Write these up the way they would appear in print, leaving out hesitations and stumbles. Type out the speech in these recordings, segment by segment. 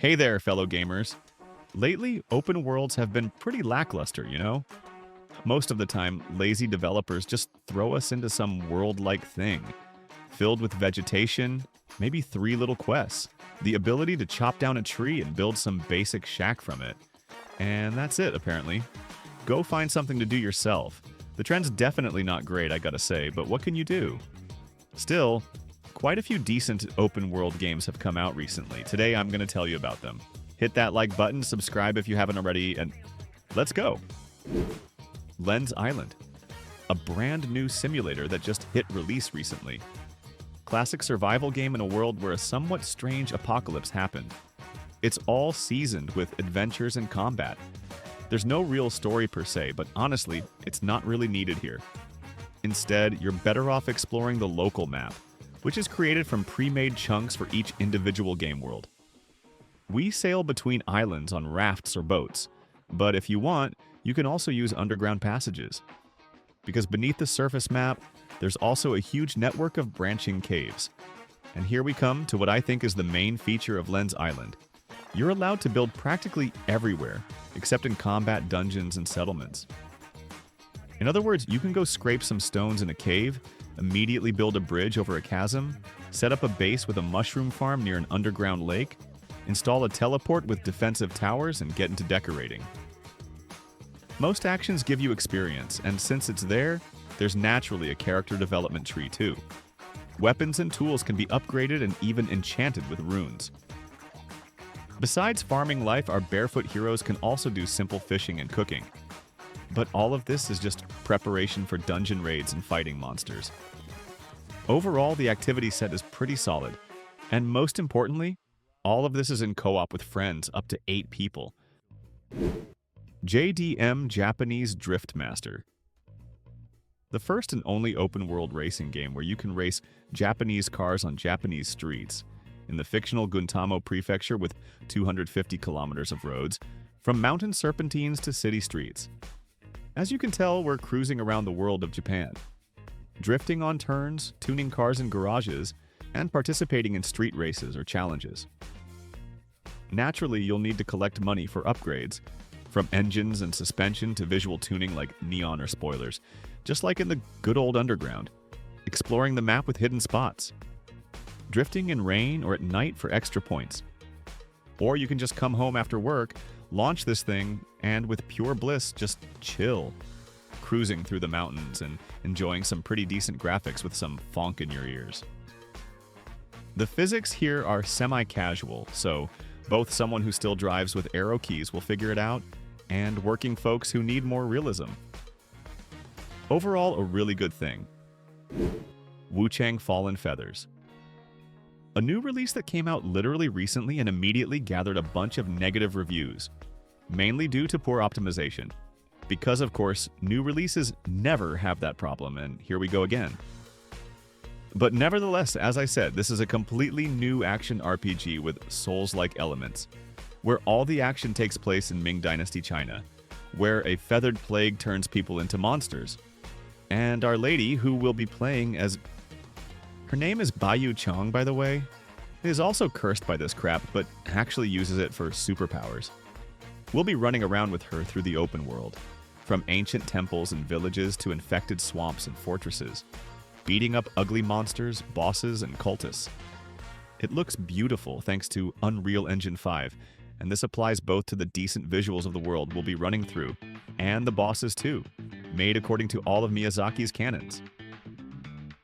Hey there, fellow gamers. Lately, open worlds have been pretty lackluster, you know? Most of the time, lazy developers just throw us into some world-like thing, filled with vegetation, maybe three little quests, the ability to chop down a tree and build some basic shack from it. And that's it, apparently. Go find something to do yourself. The trend's definitely not great, I gotta say, but what can you do? Still, quite a few decent open-world games have come out recently. Today, I'm gonna tell you about them. Hit that like button, subscribe if you haven't already, and let's go! Lens Island, a brand new simulator that just hit release recently. Classic survival game in a world where a somewhat strange apocalypse happened. It's all seasoned with adventures and combat. There's no real story per se, but honestly, it's not really needed here. Instead, you're better off exploring the local map, which is created from pre-made chunks for each individual game world. We sail between islands on rafts or boats, but if you want, you can also use underground passages. Because beneath the surface map, there's also a huge network of branching caves. And here we come to what I think is the main feature of Lens Island. You're allowed to build practically everywhere, except in combat dungeons and settlements. In other words, you can go scrape some stones in a cave, immediately build a bridge over a chasm, set up a base with a mushroom farm near an underground lake, install a teleport with defensive towers, and get into decorating. Most actions give you experience, and since it's there, there's naturally a character development tree too. Weapons and tools can be upgraded and even enchanted with runes. Besides farming life, our barefoot heroes can also do simple fishing and cooking. But all of this is just preparation for dungeon raids and fighting monsters. Overall, the activity set is pretty solid, and most importantly, all of this is in co-op with friends, up to 8 people. J.D.M. Japanese Drift Master. The first and only open-world racing game where you can race Japanese cars on Japanese streets, in the fictional Guntamo Prefecture with 250 kilometers of roads, from mountain serpentines to city streets. As you can tell, we're cruising around the world of Japan, drifting on turns, tuning cars in garages, and participating in street races or challenges. Naturally, you'll need to collect money for upgrades, from engines and suspension to visual tuning like neon or spoilers, just like in the good old underground, exploring the map with hidden spots, drifting in rain or at night for extra points. Or you can just come home after work, launch this thing, and with pure bliss, just chill, cruising through the mountains and enjoying some pretty decent graphics with some funk in your ears. The physics here are semi-casual, so both someone who still drives with arrow keys will figure it out, and working folks who need more realism. Overall, a really good thing. Wuchang Fallen Feathers. A new release that came out literally recently and immediately gathered a bunch of negative reviews, mainly due to poor optimization. Because, of course, new releases never have that problem, and here we go again. But nevertheless, as I said, this is a completely new action RPG with Souls-like elements, where all the action takes place in Ming Dynasty China, where a feathered plague turns people into monsters. And our lady, who will be playing as... Her name is Bayu Chong, by the way, is also cursed by this crap, but actually uses it for superpowers. We'll be running around with her through the open world, from ancient temples and villages to infected swamps and fortresses, beating up ugly monsters, bosses, and cultists. It looks beautiful thanks to Unreal Engine 5, and this applies both to the decent visuals of the world we'll be running through, and the bosses too, made according to all of Miyazaki's canons.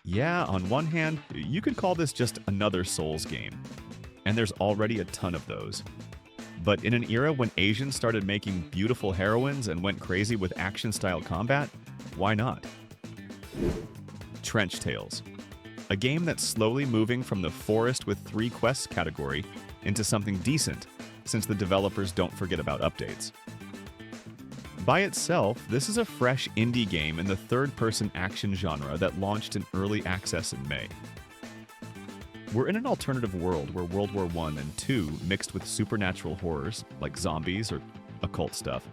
Yeah, on one hand, you could call this just another Souls game, and there's already a ton of those. But in an era when Asians started making beautiful heroines and went crazy with action-style combat, why not? Trench Tales, a game that's slowly moving from the forest with 3 quests category into something decent, since the developers don't forget about updates. By itself, this is a fresh indie game in the third-person action genre that launched in early access in May. We're in an alternative world where World War I and II mixed with supernatural horrors like zombies or occult stuff,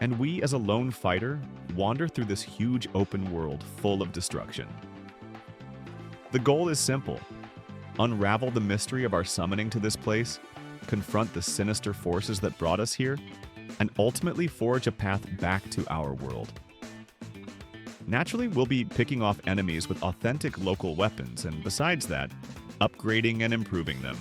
and we as a lone fighter wander through this huge open world full of destruction. The goal is simple: unravel the mystery of our summoning to this place, confront the sinister forces that brought us here, and ultimately forge a path back to our world. Naturally, we'll be picking off enemies with authentic local weapons, and besides that, upgrading and improving them.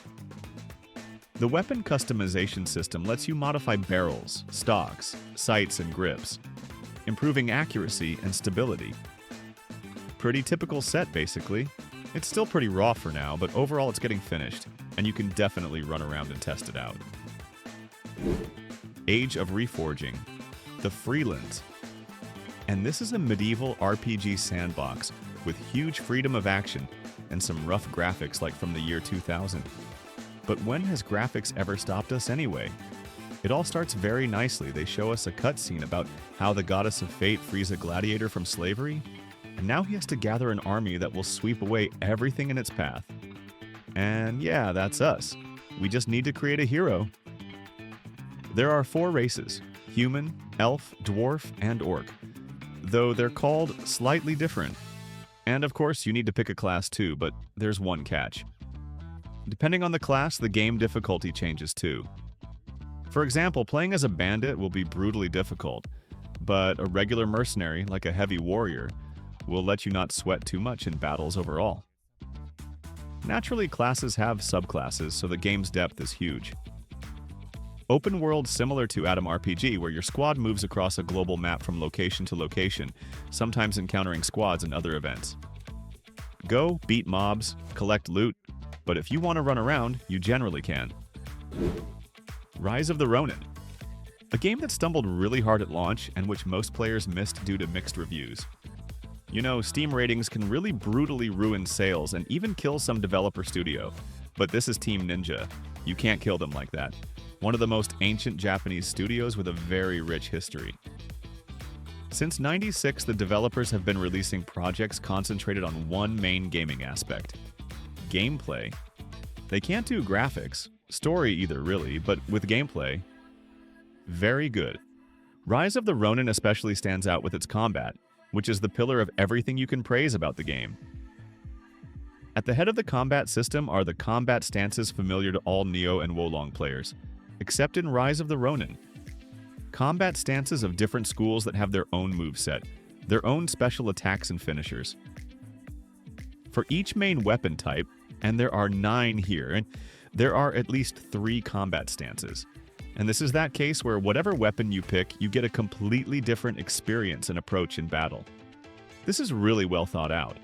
The weapon customization system lets you modify barrels, stocks, sights, and grips, improving accuracy and stability. Pretty typical set, basically. It's still pretty raw for now, but overall it's getting finished, and you can definitely run around and test it out. Age of Reforging, the Freelands. And this is a medieval RPG sandbox with huge freedom of action and some rough graphics like from the year 2000. But when has graphics ever stopped us anyway? It all starts very nicely. They show us a cutscene about how the goddess of fate frees a gladiator from slavery, and now he has to gather an army that will sweep away everything in its path. And yeah, that's us. We just need to create a hero. There are 4 races: human, elf, dwarf, and orc, though they're called slightly different. And of course, you need to pick a class too, but there's one catch. Depending on the class, the game difficulty changes too. For example, playing as a bandit will be brutally difficult, but a regular mercenary, like a heavy warrior, will let you not sweat too much in battles overall. Naturally, classes have subclasses, so the game's depth is huge. Open world similar to Atom RPG, where your squad moves across a global map from location to location, sometimes encountering squads and other events. Go, beat mobs, collect loot, but if you want to run around, you generally can. Rise of the Ronin. A game that stumbled really hard at launch and which most players missed due to mixed reviews. You know, Steam ratings can really brutally ruin sales and even kill some developer studio. But this is Team Ninja. You can't kill them like that. One of the most ancient Japanese studios with a very rich history. Since '96, the developers have been releasing projects concentrated on one main gaming aspect: gameplay. They can't do graphics, story either really, but with gameplay, very good. Rise of the Ronin especially stands out with its combat, which is the pillar of everything you can praise about the game. At the head of the combat system are the combat stances familiar to all Nioh and Wolong players, except in Rise of the Ronin. Combat stances of different schools that have their own moveset, their own special attacks and finishers. For each main weapon type, and there are 9 here, and there are at least 3 combat stances. And this is that case where whatever weapon you pick, you get a completely different experience and approach in battle. This is really well thought out.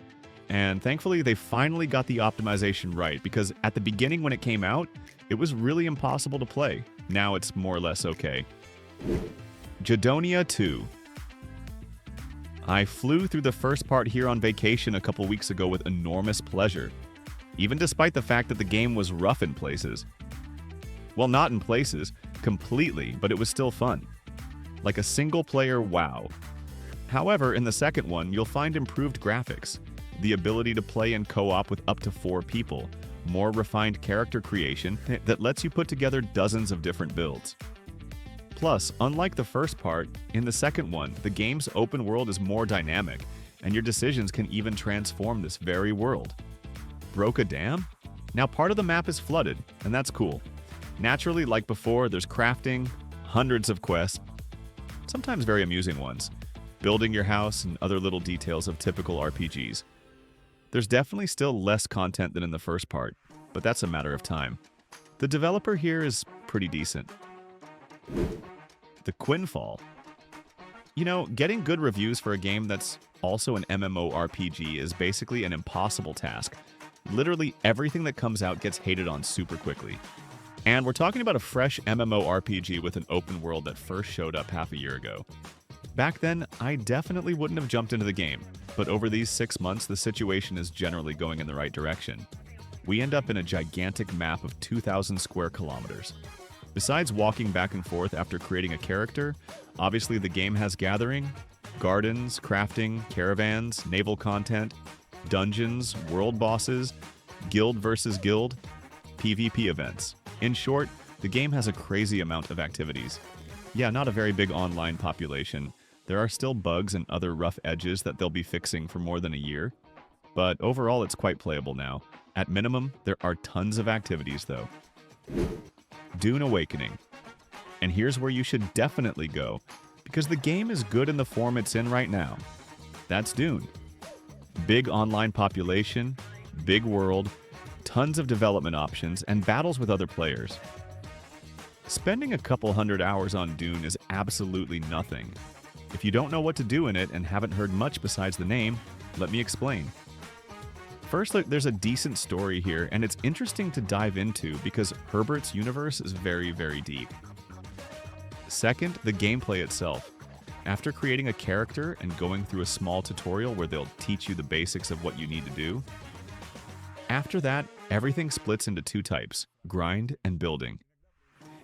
And thankfully, they finally got the optimization right, because at the beginning when it came out, it was really impossible to play. Now it's more or less okay. Gedonia 2. I flew through the first part here on vacation a couple weeks ago with enormous pleasure, even despite the fact that the game was rough in places. Well, not in places, completely, but it was still fun. Like a single-player WoW. However, in the second one, you'll find improved graphics, the ability to play in co-op with up to 4 people, more refined character creation that lets you put together dozens of different builds. Plus, unlike the first part, in the second one, the game's open world is more dynamic, and your decisions can even transform this very world. Broke a dam? Now part of the map is flooded, and that's cool. Naturally, like before, there's crafting, hundreds of quests, sometimes very amusing ones, building your house, and other little details of typical RPGs. There's definitely still less content than in the first part, but that's a matter of time. The developer here is pretty decent. The Quinfall. You know, getting good reviews for a game that's also an MMORPG is basically an impossible task. Literally everything that comes out gets hated on super quickly. And we're talking about a fresh MMORPG with an open world that first showed up half a year ago. Back then, I definitely wouldn't have jumped into the game, but over these 6 months, the situation is generally going in the right direction. We end up in a gigantic map of 2,000 square kilometers. Besides walking back and forth after creating a character, obviously the game has gathering, gardens, crafting, caravans, naval content, dungeons, world bosses, guild versus guild, PvP events. In short, the game has a crazy amount of activities. Yeah, not a very big online population. There are still bugs and other rough edges that they'll be fixing for more than a year. But overall, it's quite playable now. At minimum, there are tons of activities, though. Dune Awakening. And here's where you should definitely go, because the game is good in the form it's in right now. That's Dune. Big online population, big world, tons of development options, and battles with other players. Spending a couple hundred hours on Dune is absolutely nothing. If you don't know what to do in it and haven't heard much besides the name, let me explain. First, there's a decent story here, and it's interesting to dive into because Herbert's universe is very, very deep. Second, the gameplay itself. After creating a character and going through a small tutorial where they'll teach you the basics of what you need to do, after that, everything splits into two types, grind and building.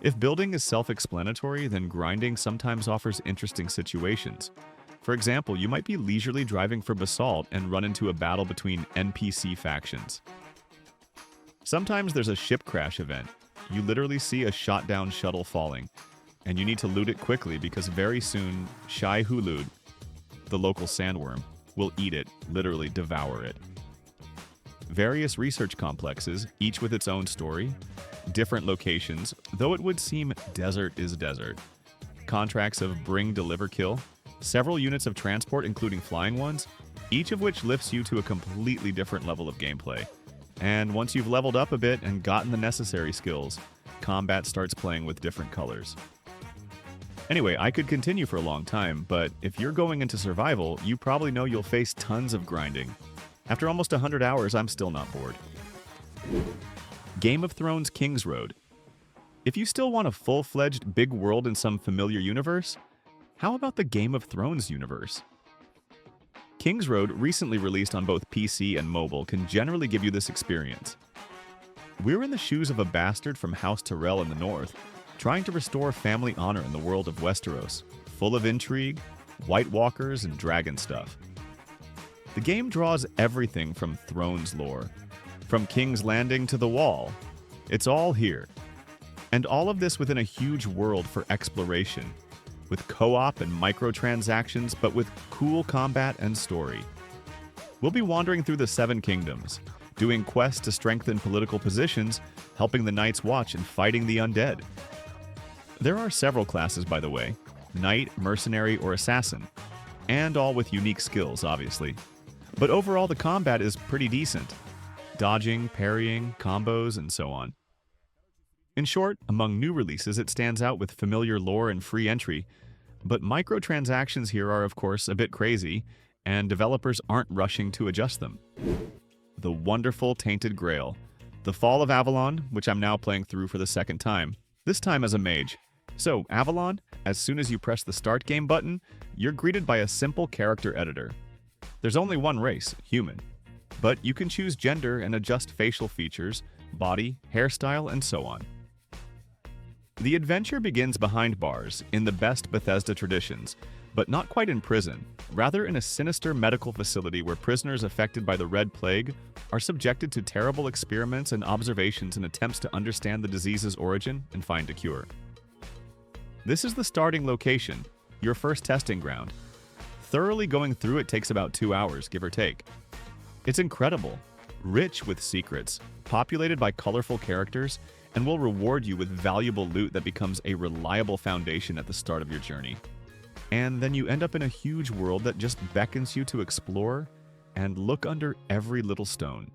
If building is self-explanatory, then grinding sometimes offers interesting situations. For example, you might be leisurely driving for basalt and run into a battle between NPC factions. Sometimes there's a ship crash event. You literally see a shot-down shuttle falling, and you need to loot it quickly because very soon, Shai Hulud, the local sandworm, will eat it, literally devour it. Various research complexes, each with its own story, different locations, though it would seem desert is desert. Contracts of bring, deliver, kill, several units of transport including flying ones, each of which lifts you to a completely different level of gameplay. And once you've leveled up a bit and gotten the necessary skills, combat starts playing with different colors. Anyway, I could continue for a long time, but if you're going into survival, you probably know you'll face tons of grinding. After almost 100 hours, I'm still not bored. Game of Thrones Kingsroad. If you still want a full-fledged big world in some familiar universe, how about the Game of Thrones universe? Kingsroad, recently released on both PC and mobile, can generally give you this experience. We're in the shoes of a bastard from House Tyrell in the north, trying to restore family honor in the world of Westeros, full of intrigue, White Walkers, and dragon stuff. The game draws everything from Thrones lore. From King's Landing to the Wall. It's all here. And all of this within a huge world for exploration, with co-op and microtransactions, but with cool combat and story. We'll be wandering through the Seven Kingdoms, doing quests to strengthen political positions, helping the Night's Watch, and fighting the undead. There are several classes, by the way, Knight, Mercenary, or Assassin, and all with unique skills, obviously. But overall, the combat is pretty decent. Dodging, parrying, combos, and so on. In short, among new releases, it stands out with familiar lore and free entry, but microtransactions here are, of course, a bit crazy, and developers aren't rushing to adjust them. The wonderful Tainted Grail. The Fall of Avalon, which I'm now playing through for the second time, this time as a mage. So, Avalon, as soon as you press the Start Game button, you're greeted by a simple character editor. There's only one race, human. But you can choose gender and adjust facial features, body, hairstyle, and so on. The adventure begins behind bars, in the best Bethesda traditions, but not quite in prison, rather in a sinister medical facility where prisoners affected by the Red Plague are subjected to terrible experiments and observations in attempts to understand the disease's origin and find a cure. This is the starting location, your first testing ground. Thoroughly going through it takes about 2 hours, give or take. It's incredible, rich with secrets, populated by colorful characters, and will reward you with valuable loot that becomes a reliable foundation at the start of your journey. And then you end up in a huge world that just beckons you to explore and look under every little stone.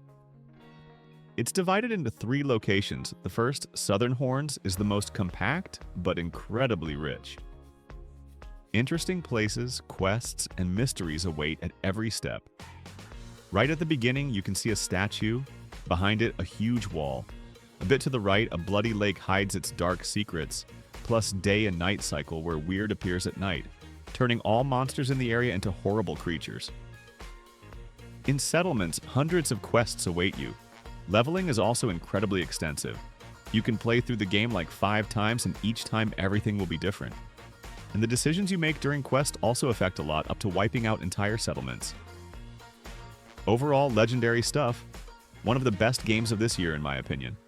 It's divided into 3 locations. The first, Southern Horns, is the most compact, but incredibly rich. Interesting places, quests, and mysteries await at every step. Right at the beginning, you can see a statue, behind it a huge wall. A bit to the right, a bloody lake hides its dark secrets, plus day and night cycle where weird appears at night, turning all monsters in the area into horrible creatures. In settlements, hundreds of quests await you. Leveling is also incredibly extensive. You can play through the game like 5 times, and each time everything will be different. And the decisions you make during quests also affect a lot, up to wiping out entire settlements. Overall, legendary stuff. One of the best games of this year, in my opinion.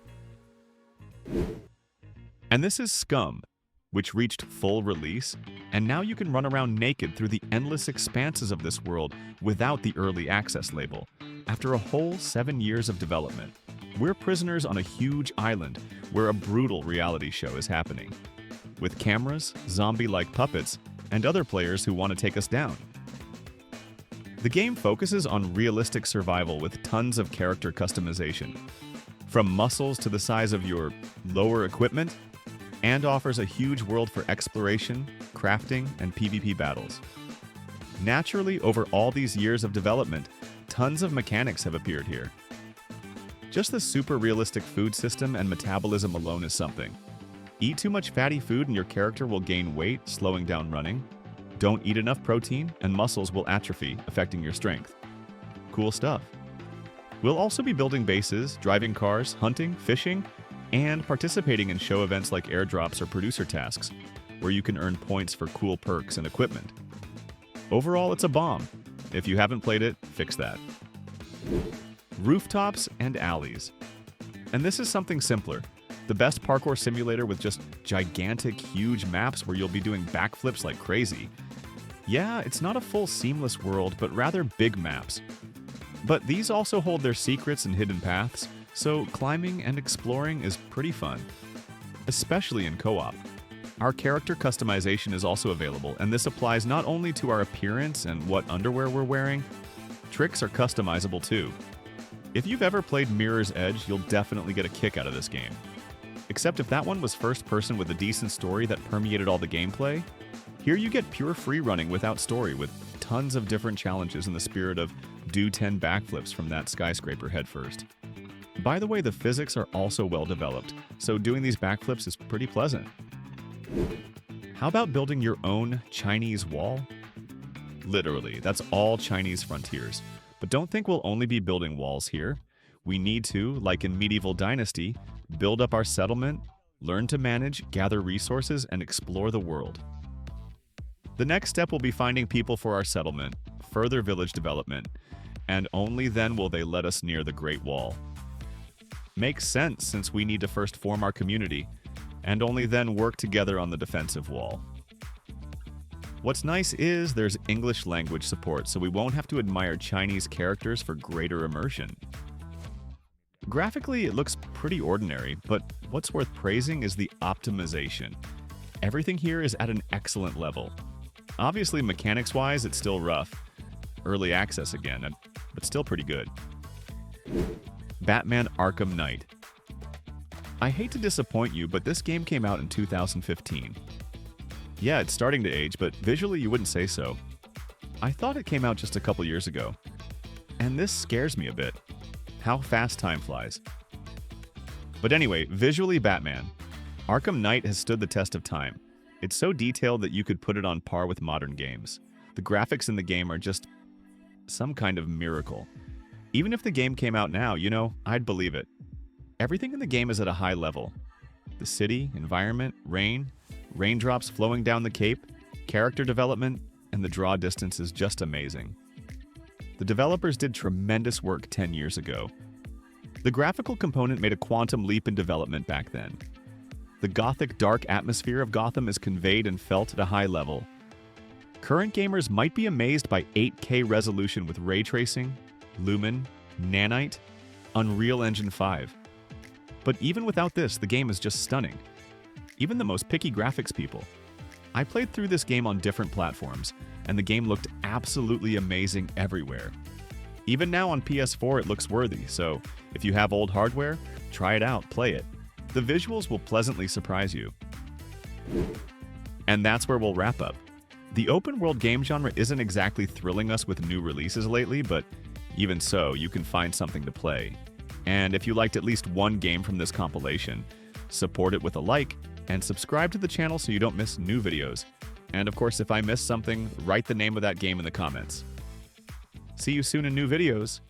And this is SCUM, which reached full release, and now you can run around naked through the endless expanses of this world without the early access label, after a whole 7 years of development. We're prisoners on a huge island where a brutal reality show is happening, with cameras, zombie-like puppets, and other players who want to take us down. The game focuses on realistic survival with tons of character customization, from muscles to the size of your lower equipment, and offers a huge world for exploration, crafting, and PvP battles. Naturally, over all these years of development, tons of mechanics have appeared here. Just the super realistic food system and metabolism alone is something. Eat too much fatty food and your character will gain weight, slowing down running. Don't eat enough protein and muscles will atrophy, affecting your strength. Cool stuff. We'll also be building bases, driving cars, hunting, fishing, and participating in show events like airdrops or producer tasks, where you can earn points for cool perks and equipment. Overall, it's a bomb. If you haven't played it, fix that. Rooftops and Alleys. And this is something simpler. The best parkour simulator with just gigantic, huge maps where you'll be doing backflips like crazy. Yeah, it's not a full seamless world, but rather big maps. But these also hold their secrets and hidden paths, so climbing and exploring is pretty fun, especially in co-op. Our character customization is also available, and this applies not only to our appearance and what underwear we're wearing, tricks are customizable too. If you've ever played Mirror's Edge, you'll definitely get a kick out of this game. Except if that one was first person with a decent story that permeated all the gameplay, here you get pure free running without story with tons of different challenges in the spirit of do 10 backflips from that skyscraper headfirst. By the way, the physics are also well developed, so doing these backflips is pretty pleasant. How about building your own Chinese wall? Literally, that's all Chinese frontiers. But don't think we'll only be building walls here. We need to, like in Medieval Dynasty, build up our settlement, learn to manage, gather resources, and explore the world. The next step will be finding people for our settlement, further village development, and only then will they let us near the Great Wall. Makes sense since we need to first form our community, and only then work together on the defensive wall. What's nice is there's English language support, so we won't have to admire Chinese characters for greater immersion. Graphically, it looks pretty ordinary, but what's worth praising is the optimization. Everything here is at an excellent level. Obviously, mechanics-wise, it's still rough. Early access again, but still pretty good. Batman Arkham Knight. I hate to disappoint you, but this game came out in 2015. Yeah, it's starting to age, but visually you wouldn't say so. I thought it came out just a couple years ago. And this scares me a bit. How fast time flies. But anyway, visually Batman. Arkham Knight has stood the test of time. It's so detailed that you could put it on par with modern games. The graphics in the game are just some kind of miracle. Even if the game came out now, I'd believe it. Everything in the game is at a high level. The city, environment, raindrops flowing down the cape, character development, and the draw distance is just amazing. The developers did tremendous work 10 years ago. The graphical component made a quantum leap in development back then. The gothic dark atmosphere of Gotham is conveyed and felt at a high level. Current gamers might be amazed by 8K resolution with ray tracing, Lumen, Nanite, Unreal Engine 5. But even without this, the game is just stunning. Even the most picky graphics people. I played through this game on different platforms, and the game looked absolutely amazing everywhere. Even now on PS4 it looks worthy, so if you have old hardware, try it out, play it. The visuals will pleasantly surprise you. And that's where we'll wrap up. The open world game genre isn't exactly thrilling us with new releases lately, but even so, you can find something to play. And if you liked at least one game from this compilation, support it with a like, and subscribe to the channel so you don't miss new videos. And of course, if I missed something, write the name of that game in the comments. See you soon in new videos.